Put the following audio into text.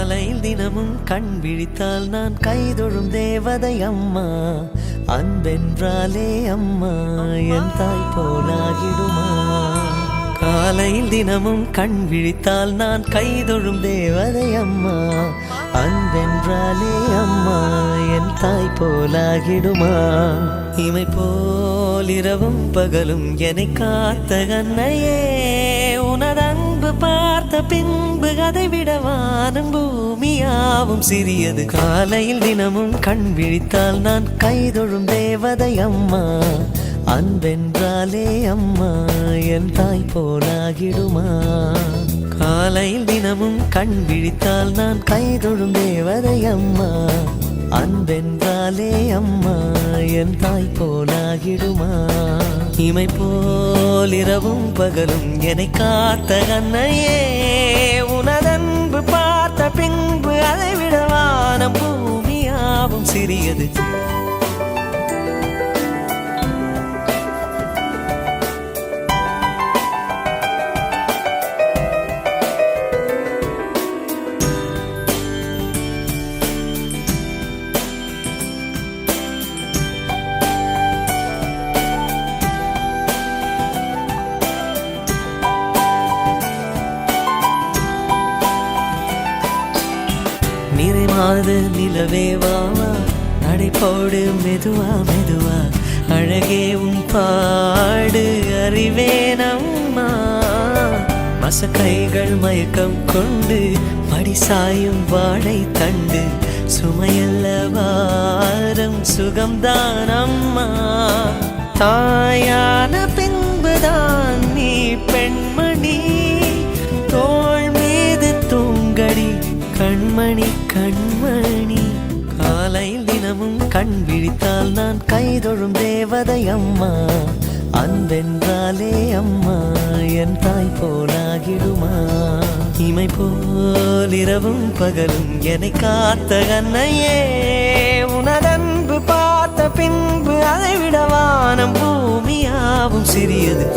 காலையில் தினமும் கண் விழித்தால் நான் கைதொழும் தேவதை அம்மா. அன்பென்றாலே அம்மா என் தாய் போலாகிடுமா. காலையில் தினமும் கண் விழித்தால் நான் கைதொழும் தேவதை அம்மா. அன்பென்றாலே அம்மா என் தாய் போலாகிடுமா. இமை போல் இரவும் பகலும் என்னை காத்த கண்ணையே, உனதன்பு பார்த்த பின்பு அதை விட வானம் பூமியாவும் சிறியது. காலையில் தினமும் கண் விழித்தால் நான் கைதொழும் தேவதை அம்மா. அன்பென்றாலே அம்மா என் தாய் போலாகிடுமா. காலையில் தினமும் கண் விழித்தால் நான் கைதொழும் தேவதை அம்மா. அன்பென்றாலே அம்மா என் தாய் போலாகிடுமா. இமை போல் இரவும் பகலும் என்னை காத்த கண்ணையே, உனதன்பு பார்த்த பின்பு அதை விட வானம் பூமியாவும் சிறியது. நிறைமாத நிலவே வாவா, நடைபோடு மெதுவா மெதுவா, அழகே உன் பாடு அறிவேனம்மா. மசக்கைகள் மயக்கம் கொண்டு மடிசாயும் வாழை தண்டு, சுமையல்ல வாரம் சுகம்தான் அம்மா. தாயான பின்புதான் நீ பெண்மணி, தோள் மீது தூங்கடி கண்மணி கண்மணி. காலையில் தினமும் கண் விழித்தால் நான் கைதொழும் தேவதை அம்மா. அன்பென்றாலே அம்மா என் தாய் போலாகிடுமா. இமை போல் இரவும் பகலும் என்னை காத்த கண்ணையே, உனதன்பு பார்த்த பின்பு அதை விட வானம் பூமியாவும் சிறியது.